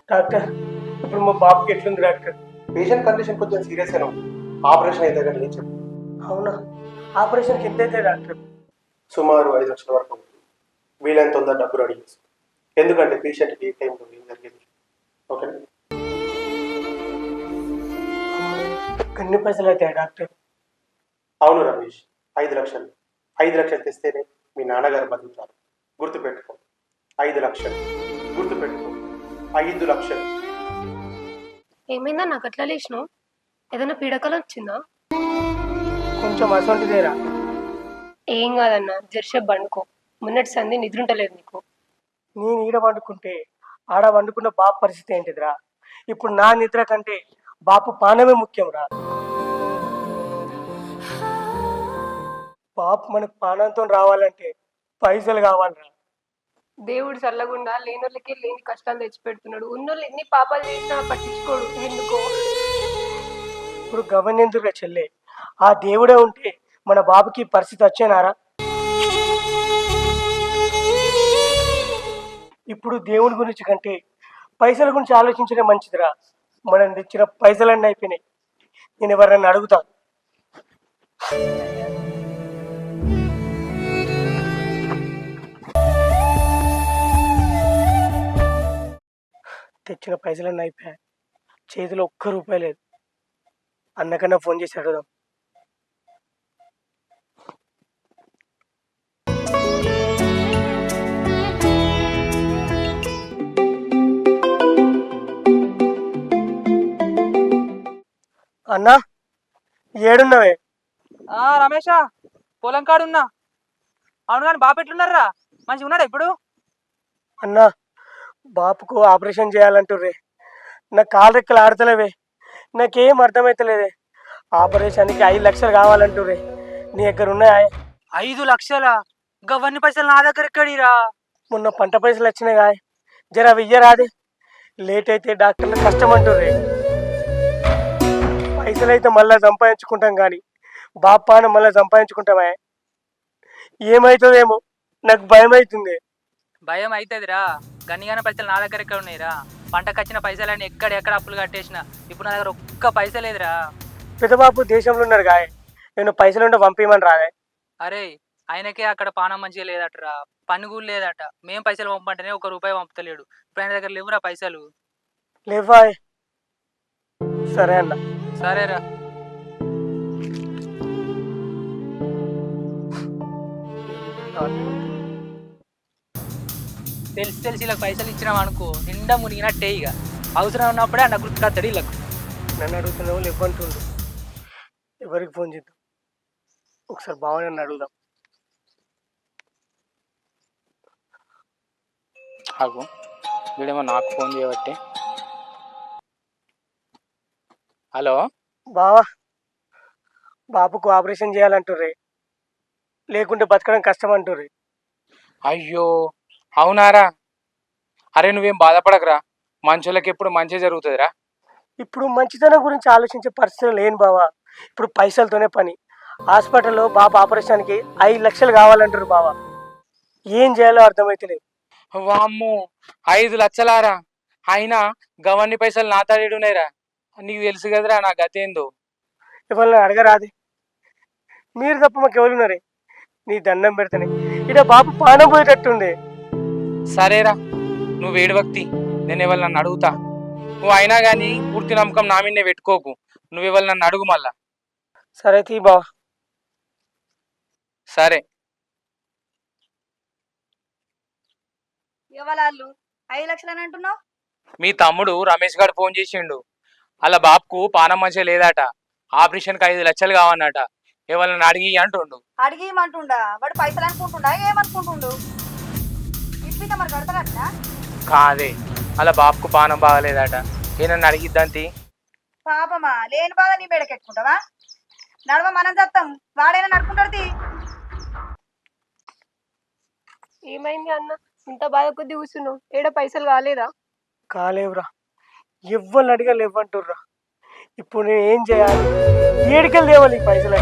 Doctor ఇప్పుడు మా బాబుకి ఎట్లుంది డాక్టర్? పేషెంట్ కండిషన్ కొంచెం సీరియస్గానే ఉంది. ఆపరేషన్ అయితే కానీ నేను చెప్పు. అవునా? ఆపరేషన్కి ఎంత అయితే డాక్టర్? సుమారు 5 లక్షల వరకు ఉంది. వీలైన తొందర డబ్బు రెడీ చేసుకో. ఎందుకంటే పేషెంట్కి ఏ టైంలో ఏం జరిగింది. ఓకేనా? ఎన్ని పైసలు అవుతాయి డాక్టర్? అవును రమేష్, 5 లక్షలు. 5 లక్షలు తెస్తేనే మీ నాన్నగారు బతుకుతారు. గుర్తుపెట్టుకో, 5 లక్షలు. గుర్తుపెట్టుకో, 5 లక్షలు. ఏమైందా నాకు అట్లా లేచినావు? ఏదైనా పీడకలు వచ్చిందా? కొంచెం అసొంటిదేరా. ఏం కాదన్నా, జర్షప్ బండుకో. మొన్నటి సంధి నిద్రుంటలేదు నీకు. నేను ఈడ వండుకుంటే ఆడ వండుకున్న బాబు పరిస్థితి ఏంటిదిరా? ఇప్పుడు నా నిద్ర కంటే బాపు పానమే ముఖ్యం రా. బాపు మనకు పానంతో రావాలంటే పైసలు కావాలరా. దేవుడు చల్లగుండా లేనోళ్ళకి లేని కష్టాలు తెచ్చిపెడుతున్నాడు. ఉన్నోళ్ళు ఎన్ని పాపాలు చేసినా పట్టించుకోడు. ఎందుకో ఇప్పుడు గవర్నెందుకురా చెల్లె? ఆ దేవుడే ఉంటే మన బాబుకి ఈ పరిస్థితి వచ్చేనారా? ఇప్పుడు దేవుడి గురించి కంటే పైసల గురించి ఆలోచించడం మంచిదిరా. మనం తెచ్చిన పైసలన్నీ అయిపోయినాయి. నేను ఎవరైనా అడుగుతాను. తెచ్చిన పైసలన్నీ అయిపోయాయి. చేతిలో ఒక్క రూపాయి లేదు. అన్నకన్నా ఫోన్ చేసి అడుగుదాం. అన్నా, ఏడున్నావే? రమేషా, పొలం కాడున్నా. అవును కానీ బాపు ఎట్లున్నారా? మంచిగా ఉన్నాడా ఇప్పుడు? అన్నా, బాపుకు ఆపరేషన్ చేయాలంటుర్రే. నా కాలు రెక్కలు ఆడతలేవే. నాకేం అర్థమైతలేదే. ఆపరేషన్కి 5 లక్షలు కావాలంటుర్రే. నీ దగ్గర ఉన్నాయా? 5 లక్షల? గవన్ని పైసలు నా దగ్గర ఎక్కడిరా? మొన్న పంట పైసలు వచ్చినాయి కాయ, జర వెయ్యరాదే. లేట్ అయితే డాక్టర్లు కష్టం అంటుర్రే. పైసలు అయితే మళ్ళీ సంపాదించుకుంటాం కానీ బాపాన మళ్ళీ సంపాదించుకుంటామా? ఏమవుతుందేమో, నాకు భయం అవుతుంది. భయం అవుతుందిరా. గన్నిగాన పైసలు నా దగ్గర ఎక్కడ ఉన్నాయిరా? పంటకు వచ్చిన పైసలన్నీ ఎక్కడ అప్పులు కట్టేసిన. ఇప్పుడు నా దగ్గర ఒక్క పైస లేదురా. పెద్దబాబు దేశంలో ఉన్నాడు కాయ, నేను పైసలుంటే పంపించమని రాదే. అరే, ఆయనకే అక్కడ పానం మంచిగా లేదటరా. పని కూడా లేదట. మేం పైసలు పంపంటేనే 1 రూపాయి పంపుతలేడు. ఇప్పుడు ఆయన దగ్గర లేవురా పైసలు. లేవా? సరే అన్న. సరేరా. తెలిసి ఇలా పైసలు ఇచ్చినాం అనుకో, నిండా మునిగినట్టే. ఇక అవసరం ఉన్నప్పుడే అన్న గుర్తుకొస్తాడు వీళ్ళకు. నన్ను అడుగుతున్న వాళ్ళు ఇవ్వంటుండు. ఎవరికి ఫోన్ చేద్దాం? ఒకసారి బావని నన్ను అడుగుదాం. ఆగు, వీడేమో నాకు ఫోన్ చేయబట్టి. హలో బావా, బాపుకు ఆపరేషన్ చేయాలంటుర్రే, లేకుంటే బతకడం కష్టం అంటుర్రే. అయ్యో, అవునారా? అరే నువ్వేం బాధపడకరా, మంచోళ్ళకి ఎప్పుడు మంచి జరుగుతుందిరా. ఇప్పుడు మంచితనం గురించి ఆలోచించే పరిస్థితి లేని బావా. ఇప్పుడు పైసలతోనే పని. హాస్పిటల్లో బాబు ఆపరేషన్కి 5 లక్షలు కావాలంటారు బావా. ఏం చేయాలో అర్థమైతలేదు. వామ్మో, 5 లక్షలారా? అయినా గవన్ని పైసలు నా తాడేడున్నాయిరా. నీకు తెలుసు కదరా నా గతేందో. ఎవరిని అడగరాది? మీరు తప్ప మాకు ఎవరున్నారే? నీ దండం పెడతానే, ఇక బాబు పానం పోయేటట్టుంది. సరేరా, నువ్వు ఏడవక్తి, నేను ఎవరు నన్ను అడుగుతా. నువ్వు అయినా కానీ పూర్తి నమ్మకం నా మీదనే పెట్టుకోకు. నువ్వెవరు నన్ను అడుగు మళ్ళా. సరే తీ బావా. సరే. ఎవరాళ్ళు 5 లక్షలు అని అంటున్నావు? మీ తమ్ముడు రమేష్ గారు ఫోన్ చేసిండు. అలా బాబుకు పానం మంచిగా లేదట. ఆపరేషన్కి 5 లక్షలు కావన్నట. ఎవరిని అడిగి అంటుండు. అడిగి ఏమంటుండా? వాడు పైసలు అనుకుంటుండా? ఏమనుకుంటుండు? ఇప్పితే మరి కడతాడట. కాదే, అలా బాబుకు పానం బాగలేదట. ఏనన్ను అడిగిద్దంతి. పాపమా, లేని బాధ నీ బెడకెట్టుకుంటావా? నడవ మనం చేస్తాం, వాడైనా నడుకుంటాడు. ఏమైంది అన్న? ఇంత బాధ కొద్ది కూర్చున్నావు. ఏడ పైసలు కాలేదా? కాలేవురా, ఎవ్వరిని అడిగా లేవంటుర్రా. ఇప్పుడు నేను ఏం చేయాలి? ఏడికెళ్ళి తేవాలి ఈ పైసలు?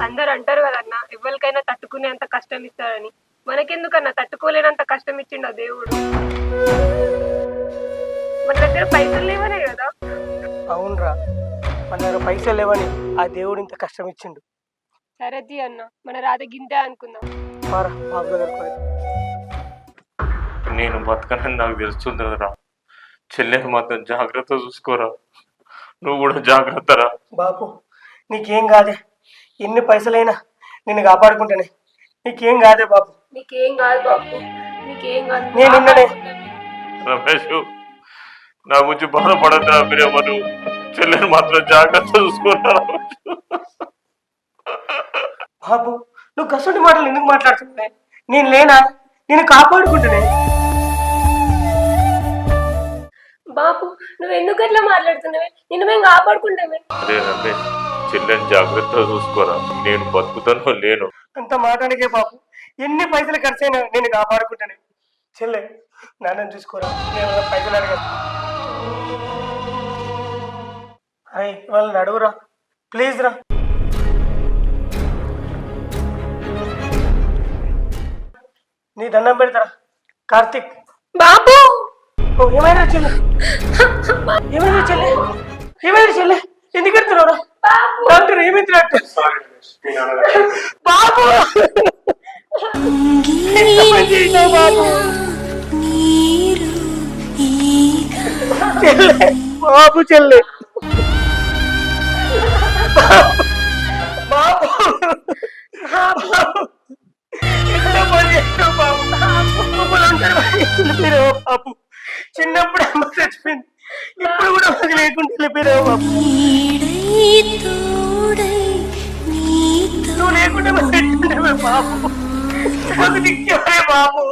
అందరు అంటారు కదన్నా, ఎవరికైనా తట్టుకునేంత కష్టం ఇస్తారని. మనకెందుకన్నా, తట్టుకోలేనంత కష్టం ఇచ్చిండు ఆ దేవుడు. మన దగ్గర పైసలు లేవనే కదా. అవునరా, మన దగ్గర పైసలు లేవని ఆ దేవుడు ఇంత కష్టం ఇచ్చిండు. సరే తీ అన్న, మన రాధ గింతే అనుకుందాం. మారా బాబు దగ్గరకు పోయి. నేను బతకనని నాకు తెలుస్తుందిరా. చెల్లెని మాత్రం జాగ్రత్త చూసుకోరా. నువ్వు కూడా జాగ్రత్త రా. బాపు నీకేం కాదే, ఎన్ని పైసలైనా నిన్ను కాపాడుకుంటానే. నీకేం కాదే బాపు. నీకేం కాదు బాబు, నీకేం కాదు. నేను నిన్ననే రమేష్, నా గురించి బాధపడద్దా మీరెవరు. చెల్లెని మాత్రం జాగ్రత్త చూసుకోరా. బాబు నువ్వు కసంటి మాటలు ఎందుకు మాట్లాడుతున్నావే? నేను లేనా? నేను కాపాడుకుంటానే. బాబు నువ్వు ఎందుకు అట్లా మాట్లాడుతున్నావే? నిన్ను మేము కాపాడుకుంటామే. అరే రమేష్, చెల్లెని జాగ్రత్త చూసుకోరా. నేను బతుకుతానో లేను. అంత మాటనికే బాబు, ఎన్ని పైసలు ఖర్చు అయినా నేను కాపాడుకుంటానే. చెల్లె నాన్నని చూసుకోరా, నేను పైసలు అడగను. అయ్యి వాళ్ళని అడుగురా ప్లీజ్ రా. నీ దండం పెడతారా కార్తిక్. బాబు ఓ ఏమైనా చెల్లె, ఏమైనా చెల్లె, ఏమైనా చెల్లె, ఎందుకు ఎడుతున్నావురా? డాక్టర్ ఏమైంది డాక్టర్? మీ నాన్నగారు బాబు ఎంత పని చేసినావు బాబు? చెల్లె, బాబు చెల్లె, బాబు బాబు ఎంత పని చేసినావు బాబు? మమ్మల్ని అందరూ వెళ్ళిపోయావు బాబు. చిన్నప్పుడు అమ్మ చచ్చిపోయింది, ఇప్పుడు కూడా మాకు లేకుండా వెళ్ళిపోయావు బాబు. నువ్వు లేకుండా మాకు ఎట్లుండేవే బాబు? మాకు దిక్కేవే బాబు.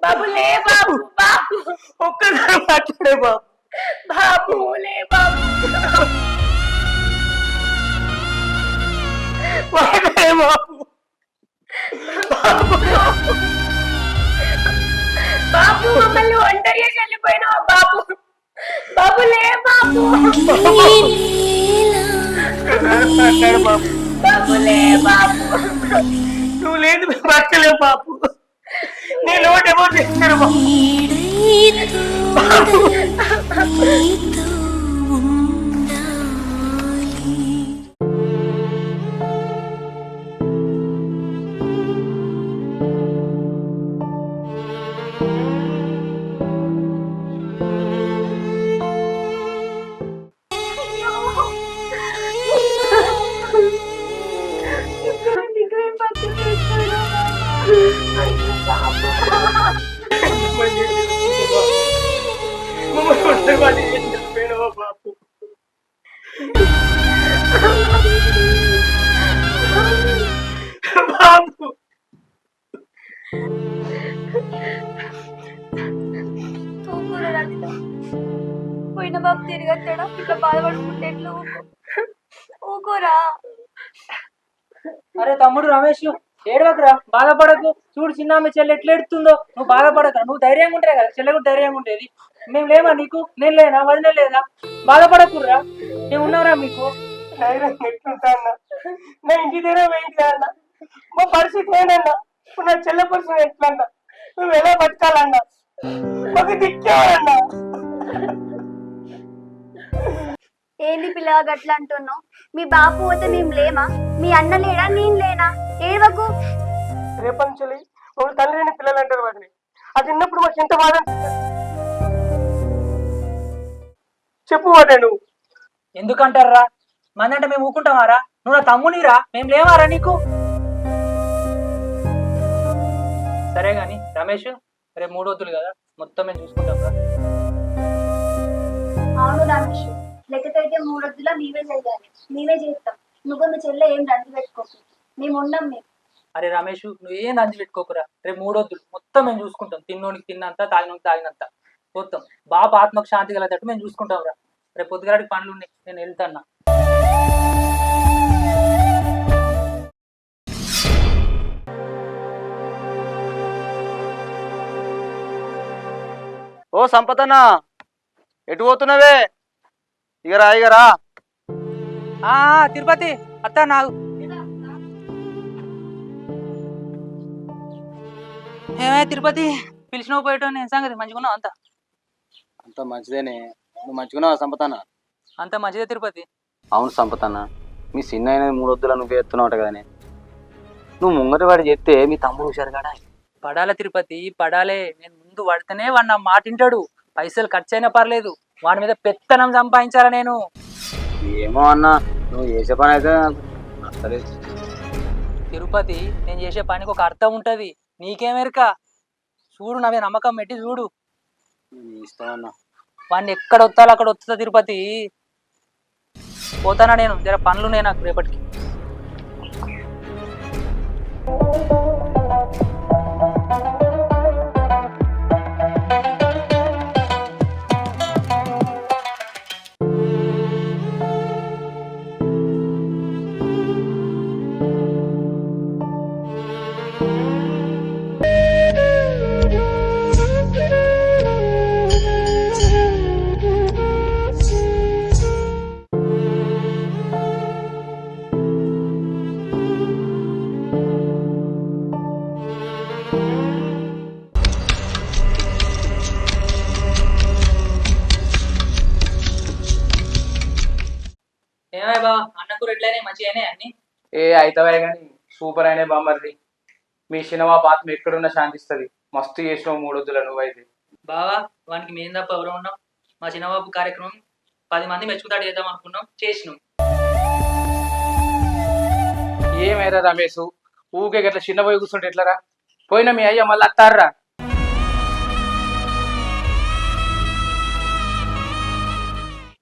బాబు లే బాబు, బాబు ఒక్కసారి మాట్లాడే బాబు. బాబు లే బాబు. మాట్లాడే బాబు. బాబు మమ్మల్ని ఒంటరిగా చల్లిపోయినావు బాబు. బాబు లే బాబు. మాట్లాడు బాబు. బాబు లే బాబు. నువ్వు లేదు మేము బతకలేవు బాబు. నేను ఎవరు చేస్తారు బాబు. మమ్మల్ని ఒంటరి వాడిని చేసి వెళ్ళిపోయినావా బాబు? బాబు పోయిన బాబు తిరిగి వచ్చాడా? ఇట్లా బాధపడుకుంటే ఎట్లా? ఊకోరా. అరే తమ్ముడు రమేష్, ఏడవకురా, బాధపడకు. చూడు చిన్న ఆమె చెల్లె ఎట్లా ఎడుతుందో. నువ్వు బాధపడక, నువ్వు ధైర్యంగా ఉంటాయి కదా, చెల్లె కూడా ధైర్యంగా ఉండేది. మేము లేమా నీకు? నేను లేనా? వదిలే లేదా? బాధపడకుర్రా, మేము ఉన్నారా మీకు? ధైర్యం ఎట్లుంటా అన్న? నా ఇంటి దగ్గర వేయింది అన్న. మా పరిస్థితి ఏంటన్నా? ఇప్పుడు నా చెల్లె పరిస్థితి ఎట్లన్నా? నువ్వు ఎలా బతకాలన్నా? మాకు దిక్కేవాడన్నా? ఏంది పిల్లగా గట్లా అంటున్నావు? మీ బాపు పోతే మేము లేమా? మీ అన్న లేడా? నేను లేనా? ఏడవకు. రేపటి నుంచి మమ్మల్ని తండ్రి లేని పిల్లలు అంటారు వాటిని. అది విన్నప్పుడు మాకు ఎంత బాధ అనిపిస్తుంది. చెప్పు వాడే నువ్వు. ఎందుకంటారా? మందంటే మేము ఊకుంటామారా? నువ్వు నా తమ్మునిరా, మేము లేమారా నీకు? సరే గాని రమేష్, రేపు 3 వద్దులు కదా, మొత్తం మేము చూసుకుంటాం రా. అవును రమేష్, లెక్కకైతే 3 వద్దులా నీవే చేయాలి, నీవే చేస్తాం. నువ్వు మీ చెల్లె ఏం రండి పెట్టుకోకు, మేము ఉండం. మేము అరే రమేష్, నువ్వు ఏం నంచి పెట్టుకోకురా. రేపు 3 వద్దులు మొత్తం మేము చూసుకుంటాం. తిన్నోనికి తిన్నంత, తాగినోనికి తాగినంత మొత్తం. బాబు ఆత్మకు శాంతి కలగట్టు మేము చూసుకుంటాం రా. రేపు పొద్దుగాడికి పనులు ఉన్నాయి, నేను వెళ్తాన్నా. ఓ సంపతన్నా, ఎటు పోతున్నావే? ఇగరా ఇగరా. తిరుపతి అత్త నాకు ఏమై తిరుపతి పిలిచినవు పోయేటో నేను సంగతి మంచిగున్నావు అంతా? అంత మంచిదేనే. నువ్వు మంచిగున్నావా సంపతన్న? అంత మంచిదే తిరుపతి. అవును సంపతన్న, మీ చిన్న అయిన 3 వద్దుల నువ్వు ఎత్తున్నావు కదనే. నువ్వు ముంగటి వాడు చెప్తే మీ తమ్ముడు హుషారు కాడా? పడాలే తిరుపతి, పడాలే. నేను ముందు పడితేనే వాడు నా మాట వింటాడు. పైసలు ఖర్చు అయినా పర్లేదు, వాడి మీద పెత్తనం సంపాదించాలా నేను. ఏమో అన్న, నువ్వు చేసే పని అయితే నచ్చలేదు. తిరుపతి, నేను చేసే పనికి ఒక అర్థం ఉంటది. నీకేమెరక? చూడు, నా మీద నమ్మకం పెట్టి చూడు. నీ ఇష్టం అన్న. వాడిని ఎక్కడ వస్తాలో అక్కడ వస్తుందా తిరుపతి. పోతానా నేను, జర పనులున్నాయి నాకు రేపటికి. ఏమై బా, అన్న కూర ఎట్లయినా మంచిగానే అన్ని? ఏ అయితవే కానీ సూపర్ అయినా బామ్మర్ది. మీ సినిమా పాత్మ ఎక్కడున్నా శాంతిస్తుంది. మస్తు చేసినావు 3 వద్దుల నువ్వైతే. బావా, వానికి మేము తప్ప ఎవరో ఉన్నాం. మా చిన్నబాబు కార్యక్రమం 10 మంది మెచ్చుకుతాడు చేద్దాం అనుకున్నాం, చేసినాం. ఏమైరా రమేష్, ఊకే గట్లా చిన్న పోయి కూర్చుంటే ఎట్లరా? పోయినా మీ అయ్య మళ్ళీ అత్తారా?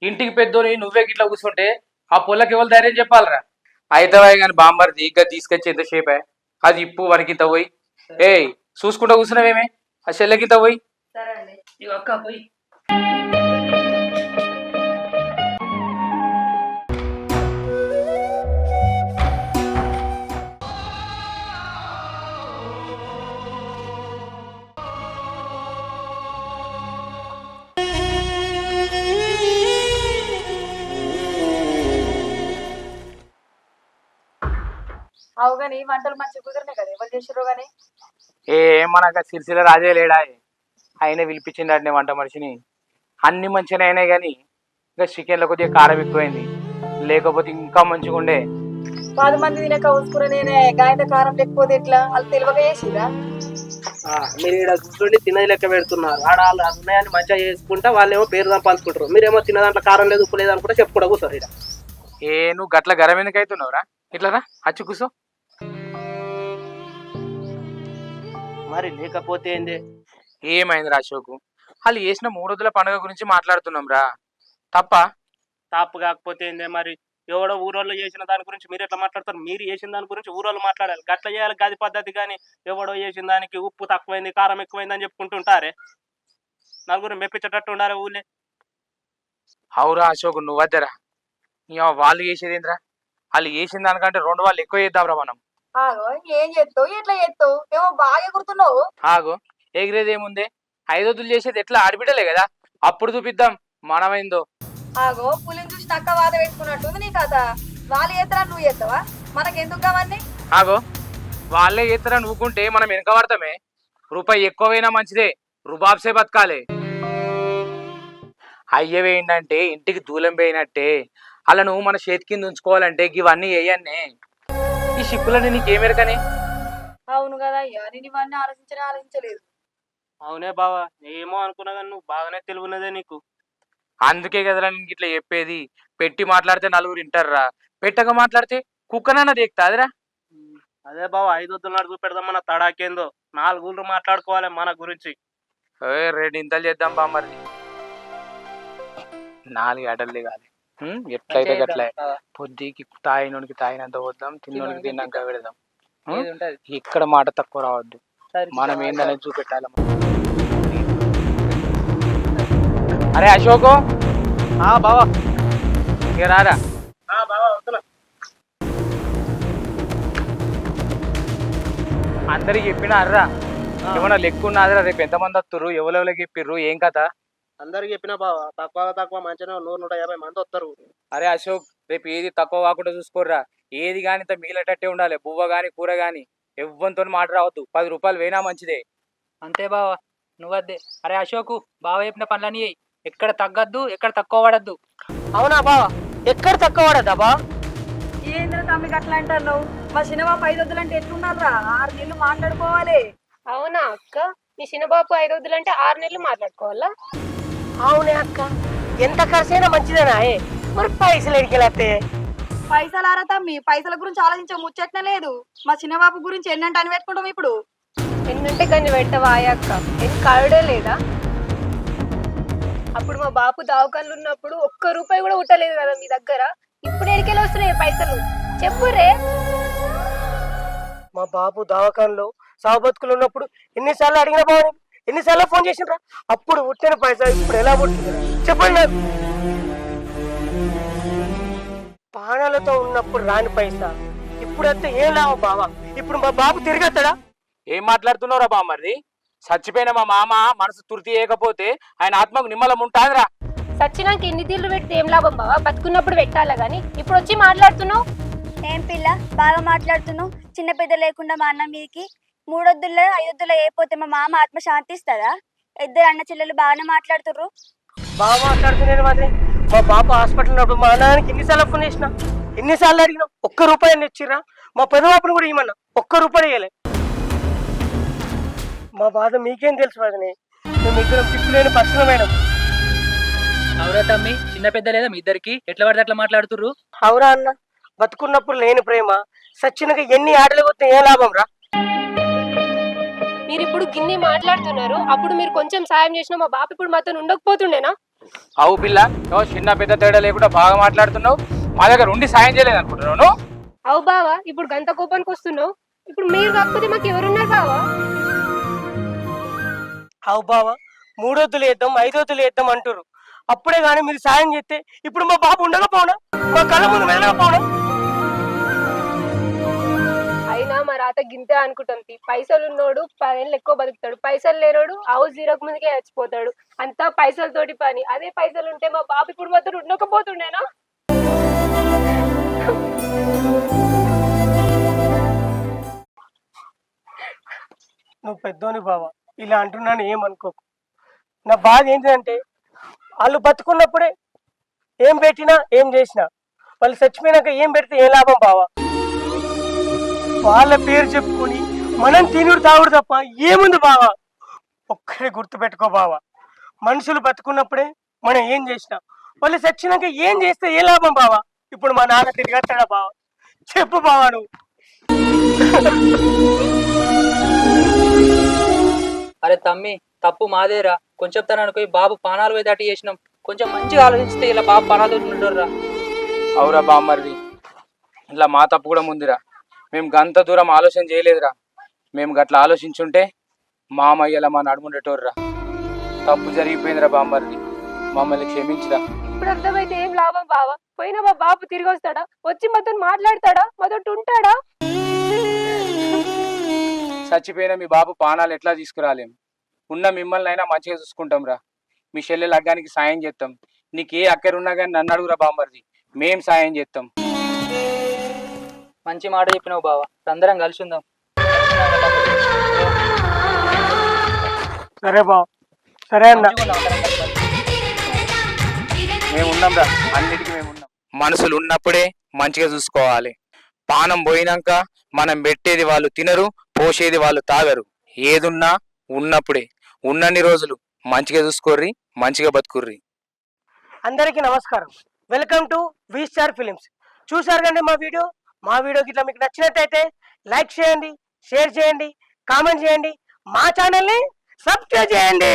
ఇంటికి పెద్దోని నువ్వే గిట్లా కూర్చుంటే ఆ పొల్లకి ఎవరు ధైర్యం చెప్పాలరా? అయితవే కానీ బామ్మర్ది ఇంకా తీసుకొచ్చి ఎంతసేపే అది ఇప్పు వరకింత పోయి. ఏయ్ చూసుకుంటా కూర్చున్నావేమే ఆ చెల్లెకింత పోయి. సరే అండి. ఇక అక్క పోయి. అవు కానీ వంటలు మంచిగా కుదిరినాయి కదా, ఎవరు చేసారు కానీ? ఏ మనకు సిరిసిల్ల రాజే లేడా? ఆయన పిలిపించిండే వంట మనిషిని. అన్ని మంచిగానే అయినాయి కానీ ఇంకా చికెన్లో కొద్దిగా కారం ఎక్కువైంది, లేకపోతే ఇంకా మంచిగా ఉండే. 10 మంది తినక ఉసుకుని నేనే గాయంత కారం లేకపోతే ఎట్లా? వాళ్ళు తెలివగా చేసిరా? మీరు ఇక్కడ కూర్చొని తినది లెక్క పెడుతున్నారు. ఆడ వాళ్ళు ఉన్నాయని మంచిగా చేసుకుంటా వాళ్ళేమో పేరు సంపాదించుకుంటారు. మీరేమో తిన్న దాంట్లో కారం లేదు ఉప్పు లేదు అని కూడా చెప్పుకోవడం కూర్చోరు ఇక్కడ. ఏ నువ్వు గట్ల గరం ఎందుకు అవుతున్నావురా? ఇట్లరా అచ్చి కూసో. మరి లేకపోతే ఏంది? ఏమైంది రా అశోకు? వాళ్ళు చేసిన 3 వద్దుల పండుగ గురించి మాట్లాడుతున్నాం రా, తప్ప? తాపు కాకపోతే ఏంది? మరి ఎవడో ఊరోళ్ళు చేసిన దాని గురించి మీరు ఎట్లా మాట్లాడతారు? మీరు చేసిన దాని గురించి ఊరోళ్ళు మాట్లాడాలి. గట్ల చేయాలి గది పద్ధతి. కానీ ఎవడో చేసిన దానికి ఉప్పు తక్కువైంది కారం ఎక్కువైంది అని చెప్పుకుంటుంటారే. నలుగురు మెప్పించేటట్టు ఉండాలి ఊళ్ళే. అవురా అశోక్, నువ్వద్దరా. వాళ్ళు చేసేది ఏంద్రా? వాళ్ళు చేసిన దానికంటే 2 వాళ్ళు ఎక్కువ చేద్దాంరా మనం. ఆగో, ఏం చేస్తావు? ఎట్లా చేస్తావు? ఏమో బాగా ఎగురుతున్నావు. ఆగో, ఎగిరేది ఏముంది? 5 వద్దులు చేసేది ఎట్లా ఆడిబిడ్డలే కదా, అప్పుడు చూపిద్దాం మనమైందో. ఆగో, పులిని చూసి నక్క వాత పెట్టుకున్నట్టుంది నీ కథ. వాళ్ళు చేస్తారా, నువ్వు చేస్తావా? మనకెందుకు కావన్నీ? ఆగో, వాళ్ళే చేస్తారని ఊకుంటే మనం వెనక పడతామే. రూపాయి ఎక్కువైనా మంచిదే, రుబాబ్సే బతకాలే. అయ్యవేంటంటే ఇంటికి దూలం పోయినట్టే, అలా నువ్వు మన చేతి కింద ఉంచుకోవాలంటే ఇవన్నీ వేయన్నే. ఈ షిప్పులని నీకేమెరకనే? అవును కదా అయ్యా, నేను ఇవన్నీ ఆలోచించలేదు. అవునే బావా, ఏమో అనుకున్నా కానీ నువ్వు బాగానే తెలివినదే నీకు. అందుకే కదరా నీకు ఇట్లా చెప్పేది. పెట్టి మాట్లాడితే నలుగురు వింటారా, పెట్టక మాట్లాడితే కుక్కనన్నా దేక్తాదిరా. అదే బావ, 5 వద్దులు నాడు చూపెడదామన్న తడాకేందో. 4 ఊళ్ళు మాట్లాడుకోవాలి మన గురించి. 2 ఇంతలు చేద్దాం బా మరి. 4 ఆటలు దిగాలి. ఎట్లయితే గట్లే. పొద్దుకి తాగినోనికి తాగినంత వద్దాం, తిన్నోనికి తిన్నాక పెడదాం. ఇక్కడ మాట తక్కువ రావద్దు. మనం ఏందనేది చూపెట్టాలి. అరే అశోకు, బావా ఇక రారా. బావా వస్తున్నా. అందరికి చెప్పినా అర్రా? ఏమన్నా లెక్క ఉన్నదిరా? రేపు ఎంతమంది వస్తుర్రు, ఎవరెవరికి చెప్పిర్రు, ఏం కథ? అందరికి చెప్పినా బావా, తక్కువ మంచిగా 100-150 మంది వస్తారు. అరే అశోక్, రేపు ఏది తక్కువ కాకుండా చూసుకోర్రా. ఏది గాని మిగిలేటట్టే ఉండాలి. బువ్వ గాని కూర గాని ఎవ్వంతో మాట రావద్దు. 10 రూపాయలు వేనా మంచిదే. అంతే బావా, నువ్వద్దే. అరే అశోకు, బావ చెప్పిన పనులన్నీ చెయ్యి. ఎక్కడ తగ్గద్దు, ఎక్కడ తక్కువ పడద్దు. అవునా బావా? ఎక్కడ తక్కువ పడద్దా బా? ఏంద్ర తమ్మికి అట్లా అంటారు నువ్వు? మా చిన్నబాబు 5 వద్దులంటే ఎట్లున్నారా? 6 నెలలు మాట్లాడుకోవాలి. అవునా అక్క? మీ చిన్నబాబు 5 వద్దులంటే 6 నెలలు మాట్లాడుకోవాలా? అవునే అక్క, ఎంత ఖర్చైనా మంచిదేనా? మరి పైసలు ఎడికెళ్ళే? పైసలు ఆరా తమ్మి, పైసల గురించి ఆలోచించే ముచ్చట్నే లేదు. మా చిన్నబాబు గురించి ఎన్నంటే అని పెట్టుకుంటాం ఇప్పుడు. ఎన్నంటే కానీ పెట్టవా అక్క? ఎన్ని కారుడే లేదా? అప్పుడు మా బాపు దావకాన్లు ఉన్నప్పుడు 1 రూపాయి కూడా ఉట్టలేదు కదా మీ దగ్గర. ఇప్పుడు ఎడికెళ్ళి వస్తున్నాయి పైసలు? చెప్పురే. మా బాబు దవాఖానలో సాబతుకులు ఉన్నప్పుడు ఎన్నిసార్లు అడిగిన బావని, ఎన్నిసార్లు ఫోన్ చేసిండ్రా? అప్పుడు పుట్టిన పైసా ఇప్పుడు ఎలా పుట్టింది చెప్పండి నాకు. ప్రాణాలతో ఉన్నప్పుడు రాని పైసా ఇప్పుడైతే ఏం లాభం బావా? ఇప్పుడు మా బాబు తిరిగేస్తాడా? ఏం మాట్లాడుతున్నావురా బామ్మర్ది? చచ్చిపోయిన మా మామ మనసు తృప్తి చేయకపోతే ఆయన ఆత్మకు నిమ్మలం ఉంటాదిరా. సచ్చినాక ఎన్ని తీర్లు పెడితే ఏం లాభం బావా? బతుకున్నప్పుడు పెట్టాలా గాని ఇప్పుడు వచ్చి మాట్లాడుతున్నావు. ఏం పిల్ల బాగా మాట్లాడుతున్నావు? చిన్న పెద్ద లేకుండా మా అన్న మీదకి 3 వద్దుల్లో 5 వద్దుల్లో అయిపోతే మా మామ ఆత్మ శాంతిస్తుందా? ఇద్దరు అన్న చెల్లెలు బాగానే మాట్లాడుతుర్రు. బాగా మాట్లాడుతున్నాను మాత్రం. మా బాబు హాస్పిటల్ ఉన్నప్పుడు మా నాన్నకి ఎన్నిసార్లు ఫోన్ చేసినా, ఎన్నిసార్లు అడిగినా 1 రూపాయి ఇచ్చిరా? మా పెదవాపును కూడా ఇవ్వమన్నా, 1 రూపాయి ఇవ్వలే. మా బాధ మీకేం తెలుసు వదినే? మేము ఇద్దరం తిప్పులేని పక్షుల మేడం. అవురా తమ్మి, చిన్న పెద్ద లేదా మీ ఇద్దరికి? ఎట్లా పడితే అట్లా మాట్లాడుతుర్రు? అవురా అన్న, బతుకున్నప్పుడు లేని ప్రేమ సచ్చినక ఎన్ని ఆటలు పోతే ఏ లాభం రా? మీరు ఇప్పుడు గిన్ని మాట్లాడుతున్నారు, అప్పుడు మీరు కొంచెం సాయం చేసినా మా బాపు ఇప్పుడు మాతో ఉండకపోతుండేనా? అవు పిల్ల, చిన్న పెద్ద తేడా లేకుండా బాగా మాట్లాడుతున్నావు. మా దగ్గర ఉండి సాయం చేయలేదు అనుకుంటున్నావు. అవు బావా, ఇప్పుడు గంత కోపానికి వస్తున్నావు. ఇప్పుడు మీరు కాకపోతే మాకు ఎవరున్నారు బావా? అవు బావా, 3 వద్దులు వేద్దాం 5 వద్దులు వేద్దాం అంటారు. అప్పుడే గానీ మీరు సాయం చేస్తే ఇప్పుడు మా బాబు ఉండకపోవడం, మా కళ్ళ ముందు వెళ్ళకపోవడం. అయినా మా రాత గింతే అనుకుంటాం. పైసలు ఉన్నోడు 10 ఏళ్ళు ఎక్కువ బతుకుతాడు, పైసలు లేనోడు హౌస్ జీరోకు ముందుకే చచ్చిపోతాడు. అంతా పైసలతోటి పని. అదే పైసలు ఉంటే మా బాబు ఇప్పుడు మాత్రం ఉండకపోతుండేనా? నువ్వు పెద్దోని బావా, ఇలా అంటున్నాను ఏమనుకోకు. నా బాధ ఏంటంటే వాళ్ళు బతుకున్నప్పుడే ఏం పెట్టినా ఏం చేసినా, వాళ్ళు చచ్చిపోయినాక ఏం పెడితే ఏ లాభం బావా? వాళ్ళ పేరు చెప్పుకొని మనం తినుడు తాగుడు తప్ప ఏముంది బావా? ఒక్కడే గుర్తుపెట్టుకో బావా, మనుషులు బతుకున్నప్పుడే మనం ఏం చేసినా, వాళ్ళు చచ్చినాక ఏం చేస్తే ఏ లాభం బావా? ఇప్పుడు మా నాన్న తిరిగేస్తాడా బావా? చెప్పు బావా నువ్వు. అరే తమ్మి, తప్పు మాదేరా. కొంచెం తను అనుకో బాబు పానాలు పోయి దాటి చేసినాం. కొంచెం మంచిగా ఆలోచిస్తే ఇలా బాబు పానాలు ఉంటుర్రా. అవురా బామ్మర్ది, ఇలా మా తప్పు కూడా ముందురా. మేము గంత దూరం ఆలోచన చేయలేదురా. మేము గట్లా ఆలోచించుంటే మామయ్యలా మా నడుముండేటోర్రా. తప్పు జరిగిపోయిందిరా బామ్మర్ది, మమ్మల్ని క్షమించురా. ఇప్పుడు అర్థమైతే ఏం లాభం బావా? పోయినా మా బాబు తిరిగి వస్తాడా? వచ్చి మాతో మాట్లాడతాడా? మాతో ఉంటాడా? చచ్చిపోయిన మీ బాబు పానాలు ఎట్లా తీసుకురాలేం? ఉన్న మిమ్మల్ని అయినా మంచిగా చూసుకుంటాం రా. మీ చెల్లె లగ్గానికి సాయం చేస్తాం. నీకు ఏ అక్కరున్నా కానీ నన్ను అడుగురా బామ్మర్ది, మేం సాయం చేస్తాం. మంచి మాట చెప్పినావు బావా, అందరం కలిసి ఉందాం. సరే బావ, సరే అన్న. మేమున్నాం రా, అన్నిటికీ మేమున్నాం. మనుషులు ఉన్నప్పుడే మంచిగా చూసుకోవాలి. పానం పోయినాక మనం పెట్టేది వాళ్ళు తినరు, పోసేది వాళ్ళు తాగరు. ఏదున్నా ఉన్నప్పుడే. ఉన్నన్ని రోజులు మంచిగా చూసుకోర్రి, మంచిగా బతుకుర్రి. అందరికీ నమస్కారం. Welcome to V Star Films. చూసారు కండి మా వీడియో గిట్లా మీకు నచ్చినట్టయితే లైక్ చేయండి, షేర్ చేయండి, కామెంట్ చేయండి, మా ఛానల్ని సబ్స్క్రైబ్ చేయండి.